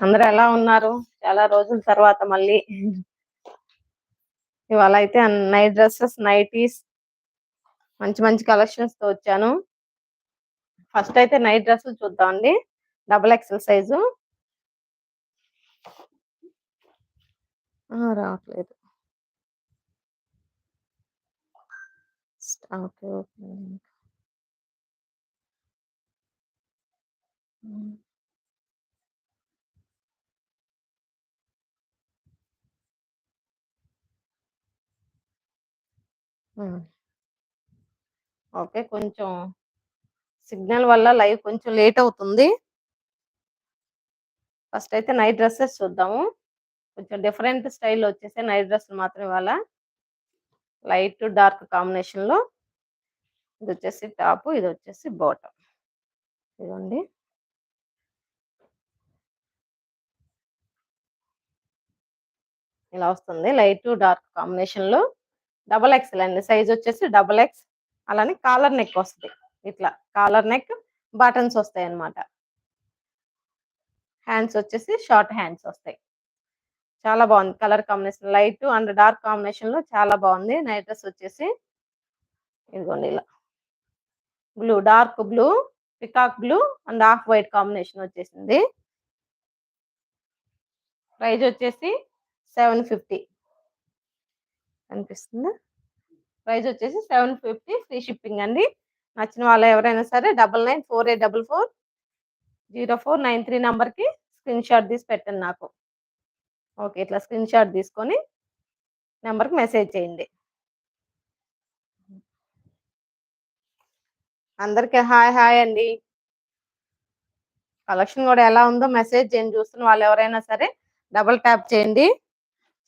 అందరూ ఎలా ఉన్నారు? చాలా రోజుల తర్వాత మళ్ళీ ఇవాళ అయితే నైట్ డ్రెస్సెస్, నైటీస్ మంచి మంచి కలెక్షన్స్ తో వచ్చాను. ఫస్ట్ అయితే నైట్ డ్రెస్సులు చూద్దామండి. Double XL size. రావట్లేదు. Okay okay. ఓకే, కొంచెం సిగ్నల్ వల్ల లైవ్ కొంచెం లేట్ అవుతుంది. ఫస్ట్ అయితే నైట్ డ్రెస్సెస్ చూద్దాము. కొంచెం డిఫరెంట్ స్టైల్ వచ్చేసి నైట్ డ్రెస్సులు మాత్రం ఇవాళ లైట్ డార్క్ కాంబినేషన్ లో. ఇది వచ్చేసి టాప్, ఇది వచ్చేసి బాటమ్. ఇదిగోండి. ఇలా వస్తుంది లైట్ డార్క్ కాంబినేషన్ లో. డబల్ ఎక్స్ఎల్ అండి, సైజ్ వచ్చేసి డబల్ ఎక్స్. అలానే కాలర్ నెక్ వస్తుంది. ఇట్లా కాలర్ నెక్, బటన్స్ వస్తాయి అన్నమాట. హ్యాండ్స్ వచ్చేసి షార్ట్ హ్యాండ్స్ వస్తాయి. చాలా బాగుంది colour combination, light and dark combination లో చాలా బాగుంది. నైట్ డ్రెస్ వచ్చేసి ఇదిగోండి ఇలా blue, dark blue, peacock blue and off white combination వచ్చేసింది. ప్రైజ్ వచ్చేసి 750 అనిపిస్తుంది. ప్రైజ్ వచ్చేసి 750, ఫ్రీ షిప్పింగ్ అండి. నచ్చిన వాళ్ళు ఎవరైనా సరే 9948440493 నంబర్కి స్క్రీన్ షాట్ తీసి పెట్టండి నాకు. ఓకే, ఇట్లా స్క్రీన్ షాట్ తీసుకొని నెంబర్కి మెసేజ్ చేయండి. అందరికి హాయ్ హాయ్ అండి. కలెక్షన్ కూడా ఎలా ఉందో మెసేజ్ చేయండి. చూస్తున్న వాళ్ళు ఎవరైనా సరే డబుల్ ట్యాప్ చేయండి.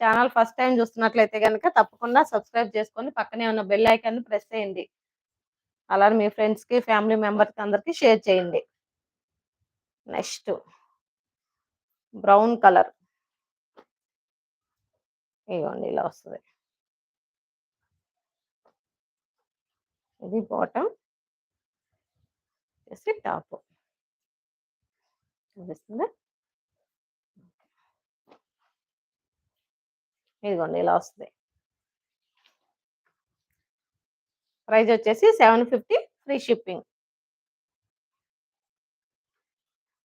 ఛానల్ ఫస్ట్ టైం చూస్తున్నట్లయితే కనుక తప్పకుండా సబ్స్క్రైబ్ చేసుకొని పక్కనే ఉన్న బెల్ ఐకాన్ ప్రెస్ చేయండి. అలానే మీ ఫ్రెండ్స్ కి, ఫ్యామిలీ మెంబర్స్ కి అందరికి షేర్ చేయండి. నెక్స్ట్ బ్రౌన్ కలర్, ఇవ్వండి ఇలా వస్తుంది. ఇది బాటమ్, వచ్చేసి టాప్ చూపిస్తుంది. ఇదిగోండి ఇలా వస్తుంది. ప్రైస్ వచ్చేసి 750, ఫ్రీ షిప్పింగ్.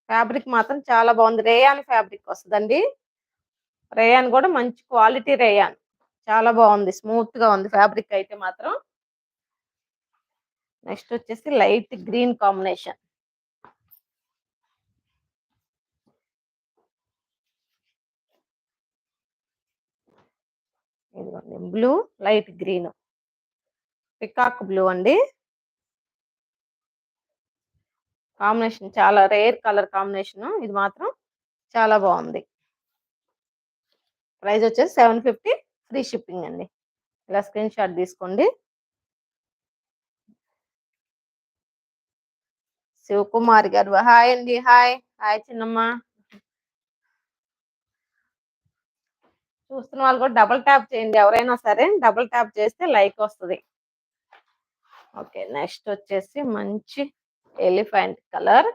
ఫ్యాబ్రిక్ మాత్రం చాలా బాగుంది. రేయాన్ ఫ్యాబ్రిక్ వస్తుందండి. రేయాన్ కూడా మంచి క్వాలిటీ రేయాన్, చాలా బాగుంది, స్మూత్ గా ఉంది ఫ్యాబ్రిక్ అయితే మాత్రం. నెక్స్ట్ వచ్చేసి లైట్ గ్రీన్ కాంబినేషన్. ఇదిగోండి blue, light green, peacock blue అండి. కాంబినేషన్ చాలా రేర్ కలర్ కాంబినేషన్, ఇది మాత్రం చాలా బాగుంది. ప్రైస్ వచ్చేసి 750, ఫ్రీ షిప్పింగ్ అండి. ఇలా స్క్రీన్ షాట్ తీసుకోండి. శివకుమారి గారు హాయ్ అండి. హాయ్ హాయ్ చిన్నమ్మ. చూస్తున్న వాళ్ళు కూడా డబుల్ ట్యాప్ చేయండి. ఎవరైనా సరే డబుల్ ట్యాప్ చేస్తే లైక్ వస్తుంది. ఓకే, నెక్స్ట్ వచ్చేసి మంచి ఎలిఫెంట్ కలర్,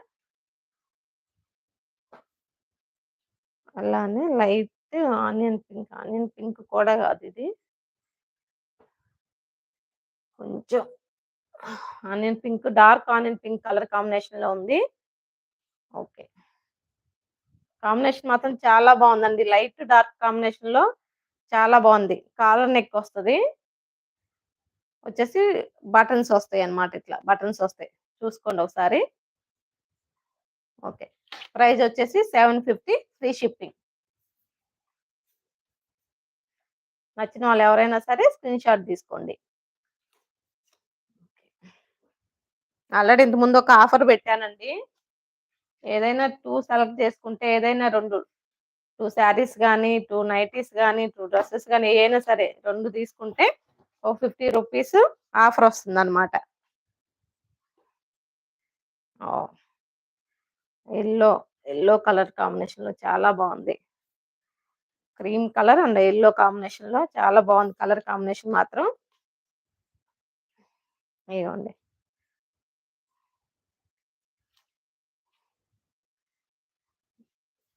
అలానే light onion pink. Onion pink కూడా కాదు, ఇది కొంచెం onion pink, dark onion pink colour combination లో ఉంది. ఓకే, కాంబినేషన్ మాత్రం చాలా బాగుందండి. లైట్ డార్క్ కాంబినేషన్ లో చాలా బాగుంది. కాలర్ నెక్ వస్తుంది, వచ్చేసి బటన్స్ వస్తాయి అన్నమాట. ఇట్లా బటన్స్ వస్తాయి, చూసుకోండి ఒకసారి. ఓకే, ప్రైస్ వచ్చేసి 750, ఫ్రీ షిప్పింగ్. నచ్చిన వాళ్ళు ఎవరైనా సరే స్క్రీన్ షాట్ తీసుకోండి. ఆల్రెడీ ఇంత ముందు ఒక ఆఫర్ పెట్టానండి. ఏదైనా 2 సెలెక్ట్ చేసుకుంటే, ఏదైనా 2 శారీస్ కానీ, 2 నైటీస్ కానీ, 2 డ్రెస్సెస్ కానీ, ఏదైనా సరే 2 తీసుకుంటే ఒక 50 రూపీస్ ఆఫర్ వస్తుంది అనమాట. ఎల్లో, ఎల్లో కలర్ కాంబినేషన్ లో చాలా బాగుంది. Cream colour and yellow combination లో చాలా బాగుంది కలర్ కాంబినేషన్ మాత్రం. ఇవ్వండి,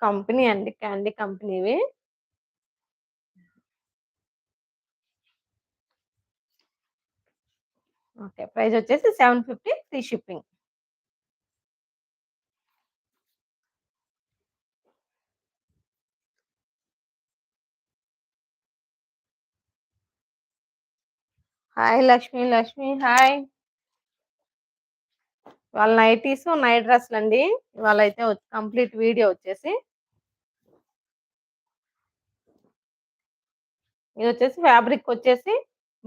కంపెనీ అండి. క్యాండీ కంపెనీవి. ఓకే. ప్రైస్ వచ్చేసి 750 free shipping. Hi Lakshmi. Lakshmi hi. వాళ్ళ నైటీస్, నైట్ డ్రెస్‌లండి. ఇవాళైతే కంప్లీట్ వీడియో వచ్చేసి ఇదొచ్చేసి ఫ్యాబ్రిక్ వచ్చేసి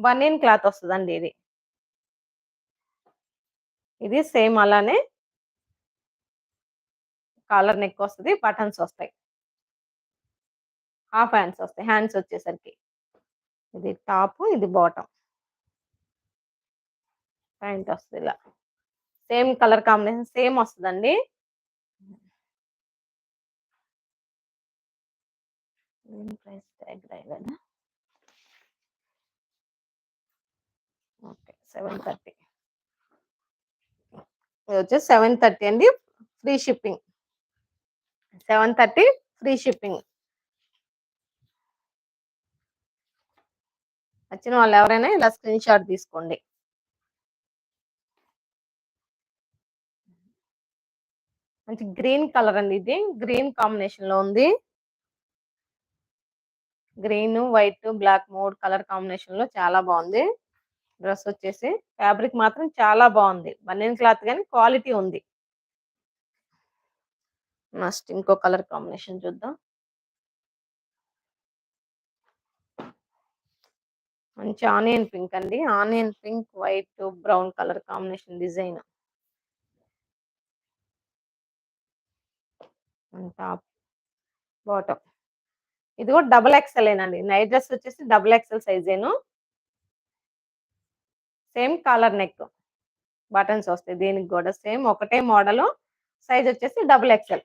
బనియన్ క్లాత్ వస్తదండి ఇది. ఇది సేమ్ అలానే కాలర్ నెక్ వస్తది. బటన్స్ వస్తాయి. హాఫ్ హ్యాండ్స్ వస్తాయి. హ్యాండ్స్ వచ్చేసరికి ఇది టాప్, ఇది బాటమ్. ప్యాంట్ వస్తది ఇలా. సేమ్ కలర్ కాంబినేషన్ సేమ్ వస్తదండి. ప్రైస్ ట్యాగ్ రాయలేదా? ఓకే. 730. ఇది వచ్చేసి 730 అండి. Free shipping. 730 free shipping. నచ్చిన వాళ్ళు ఎవరైనా ఇలా స్క్రీన్ షాట్ తీసుకోండి. మంచి గ్రీన్ కలర్ అండి ఇది. గ్రీన్ కాంబినేషన్ లో ఉంది. Green, white, black 3 colour combination లో చాలా బాగుంది. డ్రెస్ వచ్చేసి ఫ్యాబ్రిక్ మాత్రం చాలా బాగుంది. బనియన్ క్లాత్ గానీ క్వాలిటీ ఉంది. నెక్స్ట్ ఇంకో కలర్ కాంబినేషన్ చూద్దాం. మంచి ఆనియన్ పింక్ అండి. Onion pink, white, brown colour combination design. Top, bottom. ఇది కూడా డబుల్ ఎక్స్ఎల్ ఏనండి. నైట్ డ్రెస్ వచ్చేసి డబుల్ ఎక్స్ఎల్ సైజేను. సేమ్ కాలర్ నెక్, బటన్స్ వస్తాయి. దీనికి కూడా సేమ్ ఒకటే మోడల్. సైజ్ వచ్చేసి డబుల్ ఎక్స్ఎల్.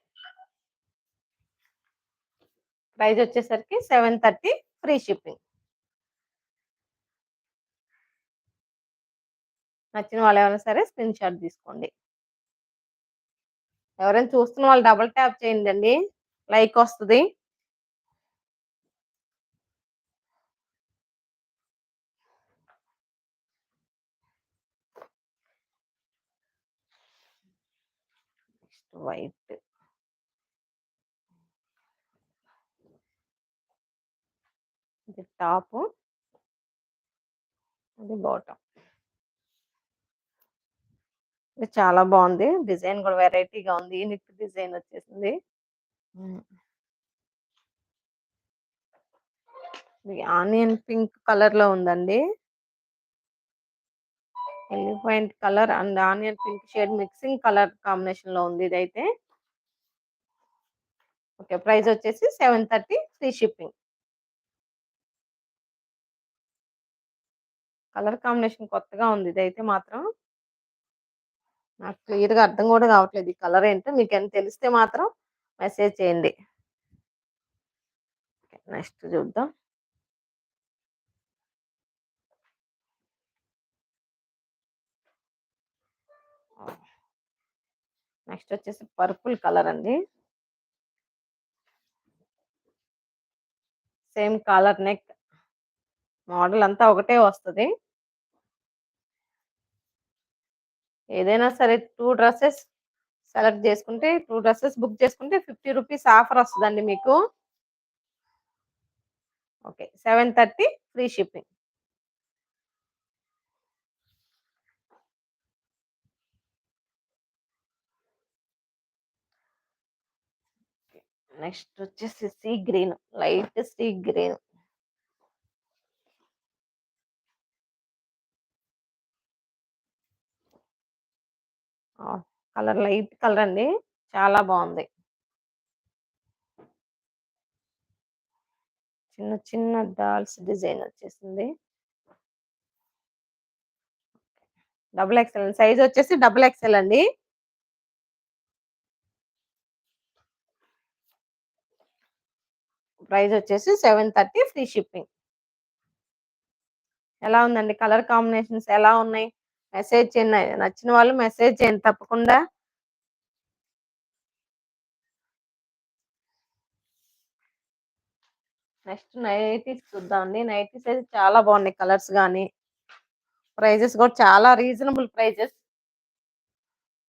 ప్రైస్ వచ్చేసరికి 730 ఫ్రీ షిప్పింగ్. నచ్చిన వాళ్ళు ఎవరైనా సరే స్క్రీన్ షాట్ తీసుకోండి. ఎవరైనా చూస్తున్న వాళ్ళు డబుల్ ట్యాప్ చేయండి. లైక్ వస్తుంది. వైట్, ఇది టాప్, అది బాటమ్. ఇది చాలా బాగుంది. డిజైన్ కూడా వెరైటీగా ఉంది. యూనిక్ డిజైన్ వచ్చేసింది. ఇది ఆనియన్ పింక్ కలర్ లో ఉందండి. Elephant colour and onion pink shade mixing colour combination లో ఉంది ఇదైతే. ఓకే. ప్రైస్ వచ్చేసి 730 ఫ్రీ షిప్పింగ్. కలర్ కాంబినేషన్ కొత్తగా ఉంది ఇదైతే మాత్రం. నాకు క్లియర్ గా అర్థం కూడా కావట్లేదు ఈ కలర్ ఏంటో. మీకు ఏమైనా తెలిస్తే మాత్రం మెసేజ్ చేయండి. నెక్స్ట్ చూద్దాం. నెక్స్ట్ వచ్చేసి పర్పుల్ కలర్ అండి. సేమ్ కాలర్ నెక్, మోడల్ అంతా ఒకటే వస్తుంది. ఏదైనా సరే 2 డ్రెస్సెస్ సెలెక్ట్ చేసుకుంటే 2 డ్రెస్సెస్ బుక్ చేసుకుంటే 50 రూపీస్ ఆఫర్ వస్తుందండి మీకు. ఓకే. 730 free shipping. నెక్స్ట్ వచ్చేసి sea green, light sea green. Colour light colour అండి. చాలా బాగుంది. చిన్న చిన్న డాల్స్ డిజైన్ వచ్చేసింది. డబుల్ ఎక్స్ఎల్ సైజ్ వచ్చేసి డబుల్ ఎక్స్ఎల్ అండి. ప్రైస్ వచ్చేసి 730 ఫ్రీ షిప్పింగ్. ఎలా ఉందండి? కలర్ కాంబినేషన్స్ ఎలా ఉన్నాయి? మెసేజ్ చేయండి. నచ్చిన వాళ్ళు మెసేజ్ చేయండి తప్పకుండా. నెక్స్ట్ నైటీస్ చూద్దామండి. నైటీస్ అయితే చాలా బాగున్నాయి కలర్స్ గానీ, ప్రైజెస్ కూడా చాలా రీజనబుల్ ప్రైజెస్.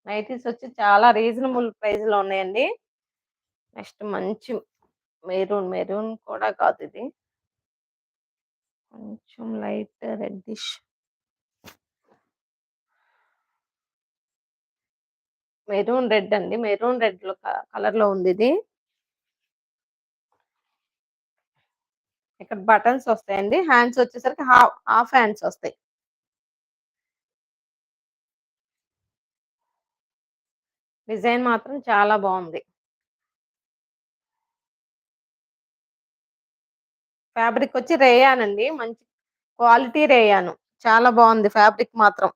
నైటీస్ వచ్చి చాలా రీజనబుల్ ప్రైస్ లో ఉన్నాయండి. నెక్స్ట్ మంచి మెరూన్, మెరూన్ కూడా కాదు ఇది. కొంచెం లైట్ రెడ్డిష్. మెరూన్ రెడ్ అండి. మెరూన్ రెడ్ లో కలర్ లో ఉంది ఇది. ఇక్కడ బటన్స్ వస్తాయండి. హ్యాండ్స్ వచ్చేసరికి హాఫ్ హాఫ్ హ్యాండ్స్ వస్తాయి. డిజైన్ మాత్రం చాలా బాగుంది. ఫ్యాబ్రిక్ వచ్చి రేయాన్ అండి. మంచి క్వాలిటీ రేయాను. చాలా బాగుంది ఫ్యాబ్రిక్ మాత్రం.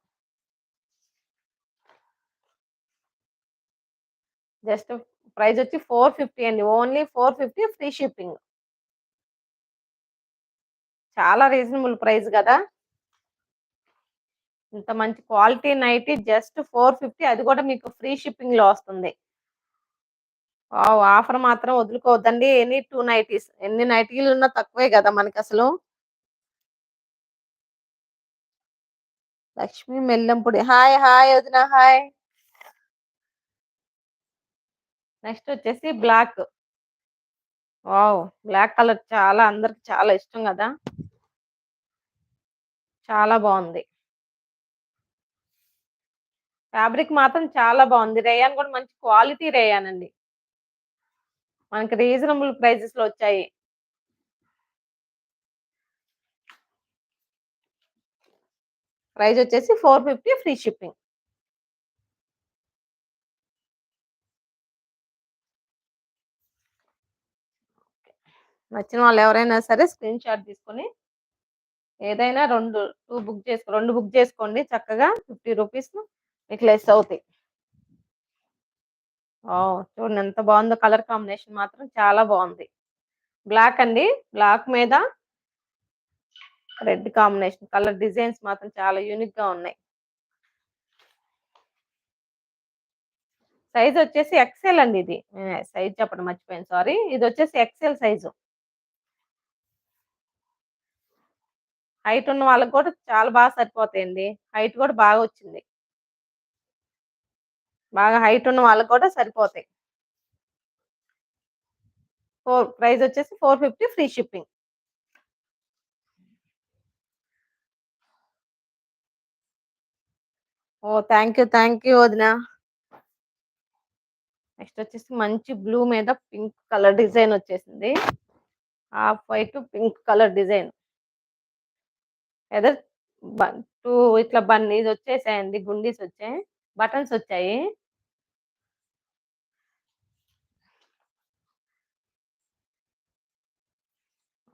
జస్ట్ ప్రైస్ వచ్చి 450 అండి. Only 450 free shipping. చాలా రీజనబుల్ ప్రైస్ కదా. ఇంత మంచి క్వాలిటీ నైటీ జస్ట్ 450, అది కూడా మీకు ఫ్రీ షిప్పింగ్ లో వస్తుంది. ఆఫర్ మాత్రం వదులుకోవద్దండి. ఎనీ 2 నైటీస్, ఎన్ని నైటీలు ఉన్నా తక్కువే కదా మనకి అసలు. లక్ష్మి మెల్లంపుడి, హాయ్ హాయ్ వదిన, హాయ్. నెక్స్ట్ వచ్చేసి బ్లాక్. వావ్, బ్లాక్ కలర్ చాలా అందరికి చాలా ఇష్టం కదా. చాలా బాగుంది. ఫ్యాబ్రిక్ మాత్రం చాలా బాగుంది. రేయాన్ కూడా మంచి క్వాలిటీ రేయాన్ అండి. మనకి రీజనబుల్ ప్రైజెస్ లో వచ్చాయి. ప్రైస్ వచ్చేసి 450 ఫ్రీ షిప్పింగ్. నచ్చిన వాళ్ళు ఎవరైనా సరే స్క్రీన్ షాట్ తీసుకొని ఏదైనా రెండు బుక్ చేసుకోండి. చక్కగా 50 రూపీస్ మీకు లెస్ అవుతాయి. చూడండి ఎంత బాగుందో. కలర్ కాంబినేషన్ మాత్రం చాలా బాగుంది. బ్లాక్ అండి. బ్లాక్ మీద రెడ్ కాంబినేషన్. కలర్ డిజైన్స్ మాత్రం చాలా యూనిక్ గా ఉన్నాయి. సైజ్ వచ్చేసి ఎక్సెల్ అండి. ఇది సైజ్ చెప్పడం మర్చిపోయాను, సారీ. ఇది వచ్చేసి ఎక్సెల్ సైజు. హైట్ ఉన్న వాళ్ళకి కూడా చాలా బాగా సరిపోతాయండి. హైట్ కూడా బాగా వచ్చింది. బాగా హైట్ ఉన్న వాళ్ళకి కూడా సరిపోతాయి. ప్రైస్ వచ్చేసి 450 ఫ్రీ షిప్పింగ్. థ్యాంక్ యూ వదిన. నెక్స్ట్ వచ్చేసి మంచి బ్లూ మీద పింక్ కలర్ డిజైన్ వచ్చేసింది. Half white pink colour design. Either two ఇట్లా ఇది వచ్చేసాయండి. గుండీస్ వచ్చాయి, బటన్స్ వచ్చాయి.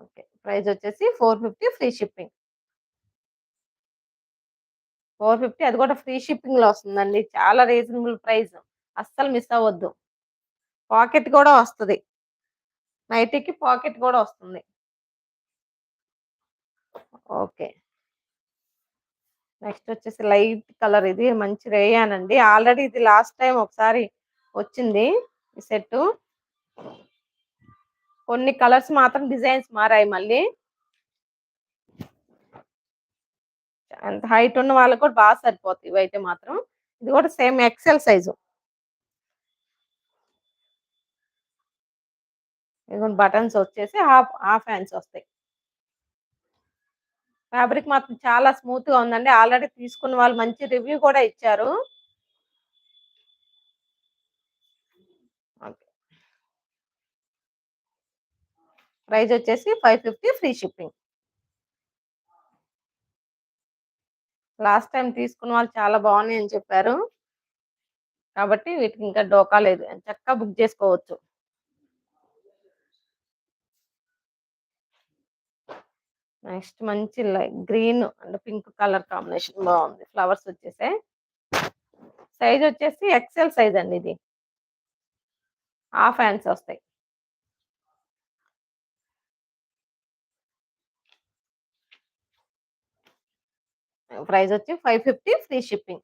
ఓకే, ప్రైస్ వచ్చేసి 450 ఫ్రీ షిప్పింగ్. 450, అది కూడా ఫ్రీ షిప్పింగ్ లో వస్తుందండి. చాలా రీజనబుల్ ప్రైస్. అస్సలు మిస్ అవ్వద్దు. పాకెట్ కూడా వస్తుంది. నైటీకి పాకెట్ కూడా వస్తుంది. ఓకే, నెక్స్ట్ వచ్చేసి లైట్ కలర్. ఇది మంచి రేయాన్ అండి. ఆల్రెడీ ఇది లాస్ట్ టైం ఒకసారి వచ్చింది ఈ సెట్. కొన్ని కలర్స్ మాత్రం డిజైన్స్ మారాయి మళ్ళీ. అంత హైట్ ఉన్న వాళ్ళకి కూడా బాగా సరిపోతాయి ఇవైతే మాత్రం. ఇది కూడా సేమ్ ఎక్సెల్ సైజు. ఇదిగోండి బటన్స్ వచ్చేసి హాఫ్ హాఫ్ హ్యాండ్స్ వస్తాయి. ఫ్యాబ్రిక్ మాత్రం చాలా స్మూత్ గా ఉందండి. ఆల్రెడీ తీసుకున్న వాళ్ళు మంచి రివ్యూ కూడా ఇచ్చారు. ప్రైస్ వచ్చేసి 550 ఫ్రీ షిప్పింగ్. లాస్ట్ టైం తీసుకున్న వాళ్ళు చాలా బాగున్నాయి అని చెప్పారు. కాబట్టి వీటికి ఇంకా డోకా లేదు, చక్కగా బుక్ చేసుకోవచ్చు. నెక్స్ట్ మంచి green and pink colour combination బాగుంది. ఫ్లవర్స్ వచ్చేసాయి. సైజ్ వచ్చేసి ఎక్సెల్ సైజ్ అండి. ఇది హాఫ్ హ్యాండ్స్ వస్తాయి. ప్రైస్ వచ్చి 550 ఫ్రీ షిప్పింగ్.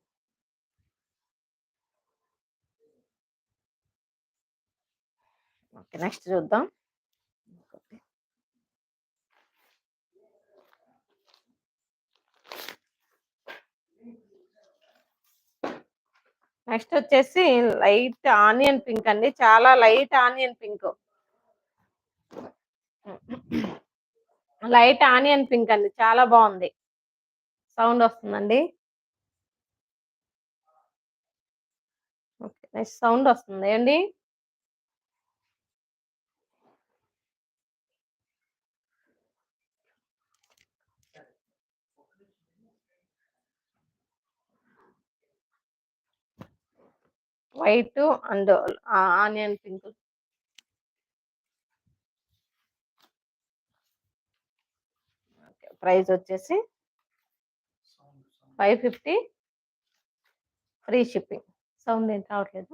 ఓకే, నెక్స్ట్ చూద్దాం. నెక్స్ట్ వచ్చేసి లైట్ ఆనియన్ పింక్ అండి. చాలా light onion pink. Light onion pink అండి. చాలా బాగుంది. సౌండ్ వస్తుందండి. ఓకే. నెక్స్ట్ సౌండ్ వస్తుంది అండి. White and onion pink. Price వచ్చేసి 550 ఫ్రీ షిప్పింగ్. సౌండ్ ఏం రావట్లేదు,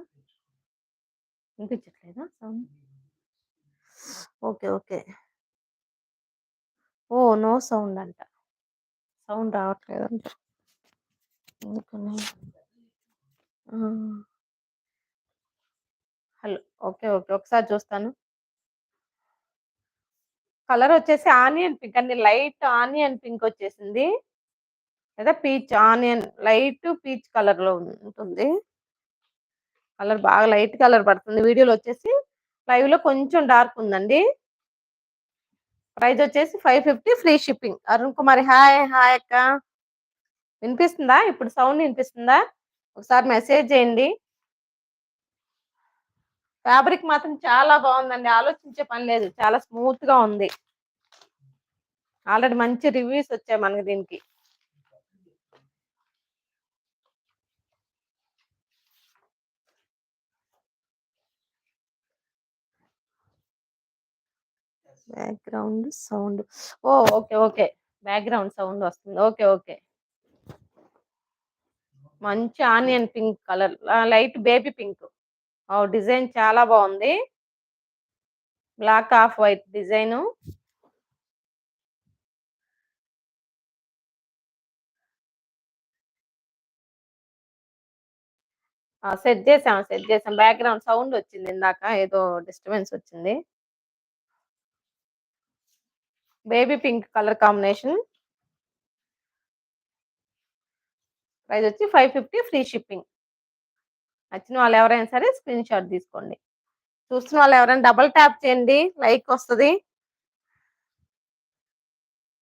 వినిపించట్లేదా sound? Okay okay. Oh no sound అంట, సౌండ్ రావట్లేదంట. ఎందుకని? హలో. ఓకే ఓకే, ఒకసారి చూస్తాను. కలర్ వచ్చేసి ఆనియన్ పింక్ అండి. లైట్ ఆనియన్ పింక్ వచ్చేసింది, లేదా peach onion, light peach colour లో ఉంటుంది. కలర్ బాగా లైట్ కలర్ పడుతుంది. వీడియోలో వచ్చేసి లైవ్ లో కొంచెం డార్క్ ఉందండి. ప్రైస్ వచ్చేసి 550 ఫ్రీ షిప్పింగ్. అరుణ్ కుమారి హాయ్. హాయ్ అక్క, వినిపిస్తుందా? ఇప్పుడు సౌండ్ వినిపిస్తుందా? ఒకసారి మెసేజ్ చేయండి. ఫ్యాబ్రిక్ మాత్రం చాలా బాగుందండి, ఆలోచించే పని లేదు. చాలా స్మూత్ గా ఉంది. ఆల్రెడీ మంచి రివ్యూస్ వచ్చాయి మనకి దీనికి. Background sound. Oh okay okay, background sound వస్తుంది. Okay okay. మంచి onion pink colour, light baby pink. Oh design చాలా బాగుంది. Black off white design. Set చేసాం. బ్యాక్గ్రౌండ్ సౌండ్ వచ్చింది ఇందాక, ఏదో డిస్టర్బెన్స్ వచ్చింది. Baby pink colour combination. Price వచ్చి 550 ఫ్రీ షిప్పింగ్. నచ్చిన వాళ్ళు ఎవరైనా సరే స్క్రీన్ షాట్ తీసుకోండి. చూస్తున్న వాళ్ళు ఎవరైనా డబుల్ ట్యాప్ చేయండి, లైక్ వస్తుంది.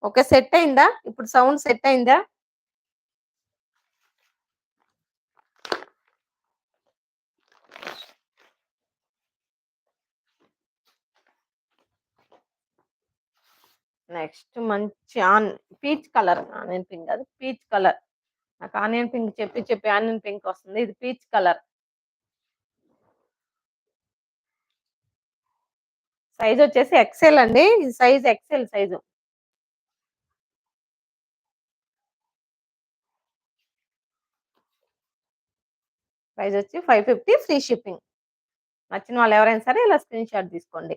ఓకే, సెట్ అయిందా? ఇప్పుడు సౌండ్ సెట్ అయిందా? నెక్స్ట్ మంచి పీచ్ కలర్. ఆనియన్ పింక్, అది పీచ్ కలర్. నాకు ఆనియన్ పింక్ చెప్పి ఆనియన్ పింక్ వస్తుంది. ఇది పీచ్ కలర్. సైజ్ వచ్చేసి ఎక్సెల్ అండి. Size XL size. ప్రైస్ వచ్చి 550 ఫ్రీ షిప్పింగ్. నచ్చిన వాళ్ళు ఎవరైనా సరే ఇలా స్క్రీన్ షాట్ తీసుకోండి.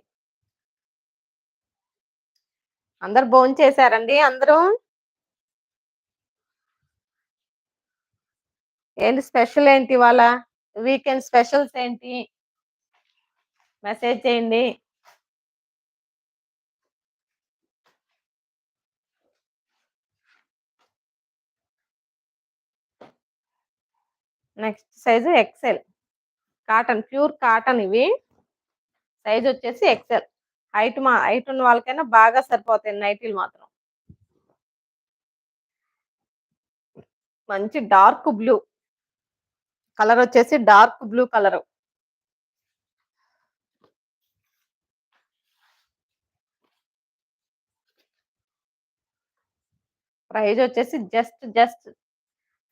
అందరు భోజనం చేశారండి? అందరూ ఏంటి స్పెషల్ ఏంటి ఇవాళ? వీకెండ్ స్పెషల్స్ ఏంటి? మెసేజ్ చేయండి. Next size XL cotton, pure cotton. ఇవి సైజ్ వచ్చేసి ఎక్సెల్. హైట్ ఉన్న వాళ్ళకైనా బాగా సరిపోతాయి నైటీలు మాత్రం. మంచి డార్క్ బ్లూ కలర్ వచ్చేసి, డార్క్ బ్లూ కలర్. ప్రైస్ వచ్చేసి జస్ట్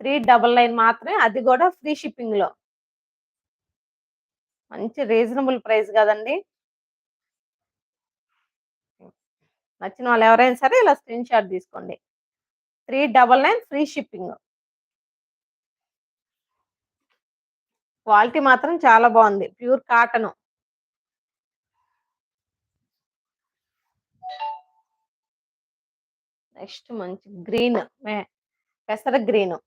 399 మాత్రమే, అది కూడా ఫ్రీ షిప్పింగ్ లో. మంచి రీజనబుల్ ప్రైస్ కదండి. నచ్చిన వాళ్ళు ఎవరైనా సరే ఇలా స్క్రీన్ షాట్ తీసుకోండి. 399 ఫ్రీ షిప్పింగ్. క్వాలిటీ మాత్రం చాలా బాగుంది, ప్యూర్ కాటన్. నెక్స్ట్ మంచి గ్రీన్, పెసర గ్రీన్.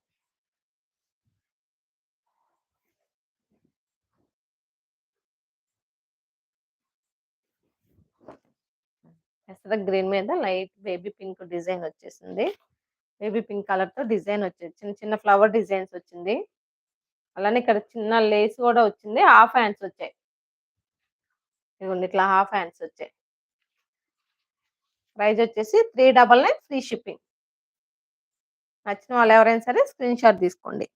పెసర గ్రీన్ మీద లైట్ బేబీ పింక్ డిజైన్ వచ్చేసింది. బేబీ పింక్ కలర్ తో డిజైన్ వచ్చేది, చిన్న చిన్న ఫ్లవర్ డిజైన్స్ వచ్చింది. అలానే ఇక్కడ చిన్న లేస్ కూడా వచ్చింది. హాఫ్ హ్యాండ్స్ వచ్చాయి. ఇదిగోండి ఇట్లా హాఫ్ హ్యాండ్స్ వచ్చాయి. ప్రైస్ వచ్చేసి 399 ఫ్రీ షిప్పింగ్. నచ్చిన వాళ్ళు ఎవరైనా సరే స్క్రీన్ షాట్ తీసుకోండి.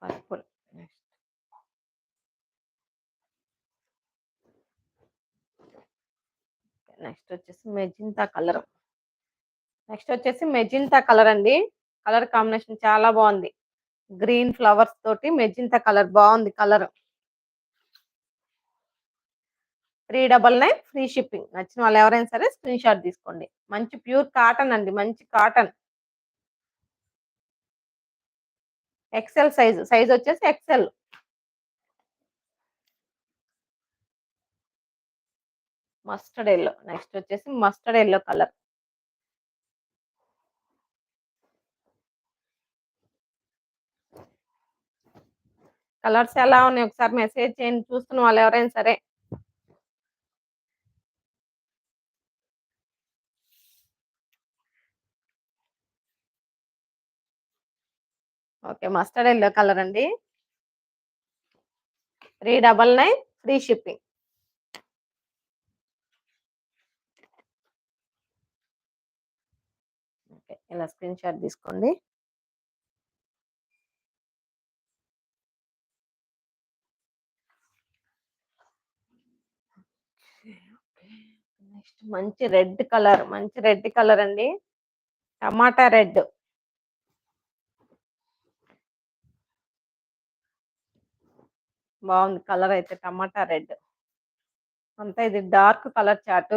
పర్పుల్ నెక్స్ట్ వచ్చేసి మెజింతా కలర్. నెక్స్ట్ వచ్చేసి మెజింతా కలర్ అండి. కలర్ కాంబినేషన్ చాలా బాగుంది. గ్రీన్ ఫ్లవర్స్ తోటి మెజింతా కలర్ బాగుంది కలర్. 399 free shipping. నచ్చిన వాళ్ళు ఎవరైనా సరే స్క్రీన్ షాట్ తీసుకోండి. మంచి ప్యూర్ కాటన్ అండి, మంచి కాటన్. ఎక్సెల్ సైజ్ వచ్చేసి ఎక్సెల్. Mustard yellow. నెక్స్ట్ వచ్చేసి మస్టర్డ్ ఎల్లో కలర్. కలర్స్ ఎలా ఉన్నాయి ఒకసారి మెసేజ్ చేయండి, చూస్తున్న వాళ్ళు ఎవరైనా సరే. ఓకే, మస్టర్డ్ ఎల్లో కలర్ అండి. 399 ఫ్రీ షిప్పింగ్. ఓకే, ఇలా స్క్రీన్ షాట్ తీసుకోండి. నెక్స్ట్ మంచి రెడ్ కలర్, మంచి రెడ్ కలర్ అండి. టమాటా రెడ్. బాగుంది కలర్ అయితే, టమాటా రెడ్. అంతా ఇది డార్క్ కలర్ చార్ట్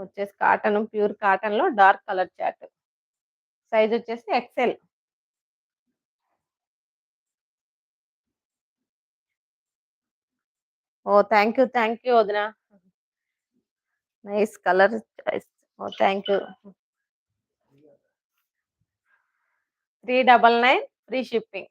వచ్చేసి కాటన్, ప్యూర్ కాటన్ లో డార్క్ కలర్ చార్ట్. సైజ్ వచ్చేసి ఎక్సెల్. ఓ థ్యాంక్ యూ వదిన. Nice colour choice. Oh thank you. 399 free shipping.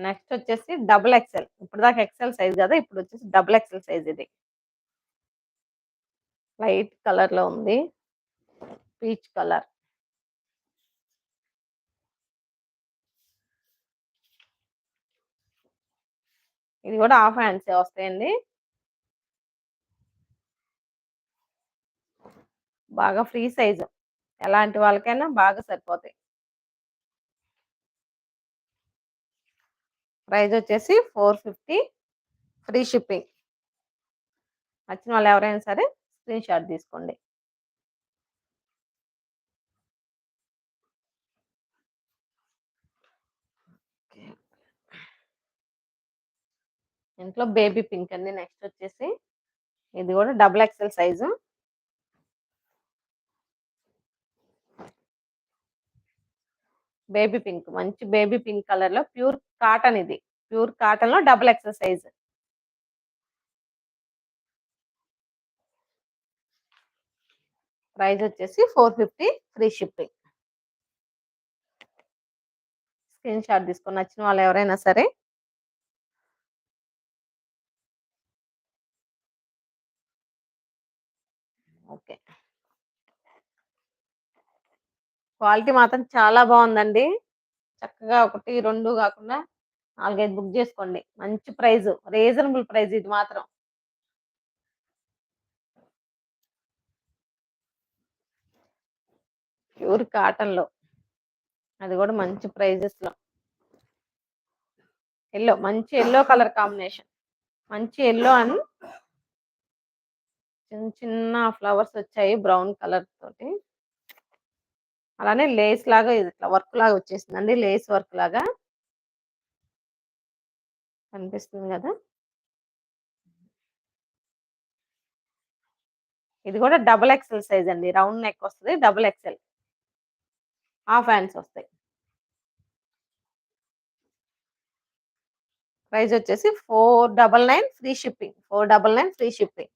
Next వచ్చేసి డబుల్ ఎక్సెల్. ఇప్పుడు దాకా ఎక్సెల్ సైజ్ కదా, ఇప్పుడు వచ్చేసి డబుల్ ఎక్సెల్ సైజ్. ఇది లైట్ కలర్ లో ఉంది, పీచ్ కలర్. ఇది కూడా హాఫ్ హ్యాండ్స్ వస్తాయండి. బాగా ఫ్రీ సైజు, ఎలాంటి వాళ్ళకైనా బాగా సరిపోతాయి. ప్రైస్ వచ్చేసి 450 ఫ్రీ షిప్పింగ్. నచ్చిన వాళ్ళు ఎవరైనా సరే స్క్రీన్ షాట్ తీసుకోండి. ఇంట్లో బేబీ పింక్ అండి. నెక్స్ట్ వచ్చేసి ఇది కూడా double XL size. Baby pink, మంచి బేబీ పింక్ కలర్ లో ప్యూర్ కాటన్. ఇది ప్యూర్ కాటన్ లో డబుల్ ఎక్సెల్ సైజ్. ప్రైస్ వచ్చేసి 450 ఫ్రీ షిప్పింగ్. స్క్రీన్ షాట్ తీసుకొని నచ్చిన వాళ్ళు ఎవరైనా సరే. ఓకే, క్వాలిటీ మాత్రం చాలా బాగుందండి. చక్కగా 1, 2 కాకుండా 4, 5 బుక్ చేసుకోండి. మంచి ప్రైస్, రీజనబుల్ ప్రైస్ ఇది మాత్రం. ప్యూర్ కాటన్ లో, అది కూడా మంచి ప్రైజెస్ లో. ఎల్లో, మంచి ఎల్లో కలర్ కాంబినేషన్. మంచి ఎల్లో అండ్ చిన్న చిన్న ఫ్లవర్స్ వచ్చాయి బ్రౌన్ కలర్ తోటి. అలానే లేస్ లాగా ఇది ఇట్లా వర్క్ లాగా వచ్చేసిందండి, లేస్ వర్క్ లాగా కనిపిస్తుంది కదా. ఇది కూడా డబుల్ ఎక్సెల్ సైజ్ అండి. రౌండ్ నెక్ వస్తుంది, డబుల్ ఎక్సెల్. హాఫ్ హ్యాండ్స్ వస్తాయి. ప్రైస్ వచ్చేసి 499 free shipping. 499 free shipping.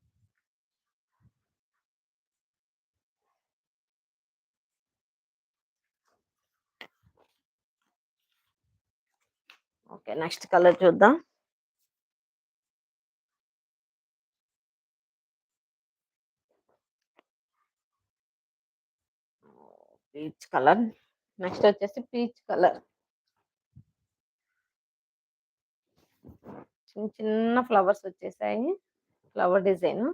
Okay. Next colour చూద్దాం. Peach colour. నెక్స్ట్ వచ్చేసి పీచ్ కలర్. చిన్న చిన్న ఫ్లవర్స్ వచ్చేసాయి. Flower design.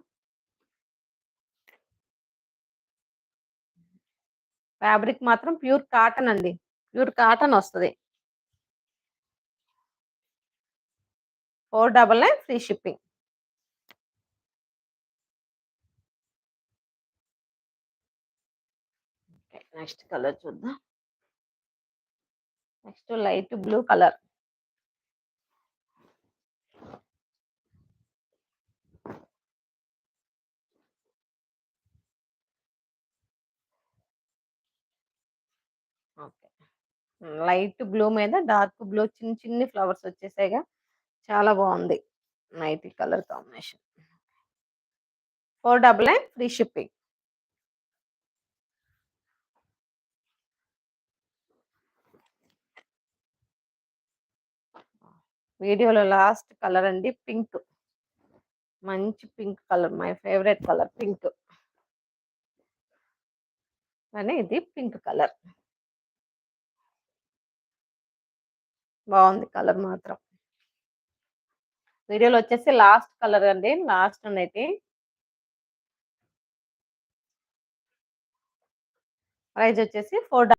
ఫ్యాబ్రిక్ మాత్రం ప్యూర్ కాటన్ అండి. ప్యూర్ కాటన్ వస్తది. 499 free shipping. Okay. Next colour చూద్దాం. Next light blue colour. Okay. Light blue మీద డార్క్ బ్లూ చిన్ని చిన్ని ఫ్లవర్స్ వచ్చేసాయిగా. చాలా బాగుంది. Night colour combination. 499 free shipping. వీడియోలో లాస్ట్ కలర్ అండి పింక్. మంచి pink colour. My favourite colour pink. కానీ ఇది పింక్ కలర్. బాగుంది కలర్ మాత్రం. వీడియోలో వచ్చేసి లాస్ట్ కలర్ అండి. లాస్ట్ అనేది ప్రైస్ వచ్చేసి 4.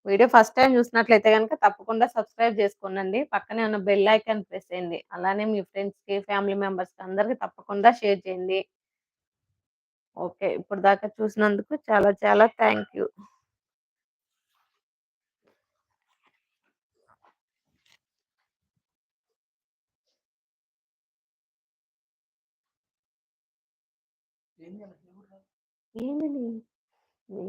వీడియో ఫస్ట్ టైం చూసినట్లయితే కనుక తప్పకుండా సబ్స్క్రైబ్ చేసుకోండి. పక్కనే ఉన్న బెల్ ఐకాన్ ప్రెస్ చేయండి. అలానే మీ ఫ్రెండ్స్కి ఫ్యామిలీ మెంబర్స్కి అందరికి తప్పకుండా షేర్ చేయండి. ఓకే. ఇప్పుడు దాకా చూసినందుకు చాలా చాలా థ్యాంక్ యూ. ఏంది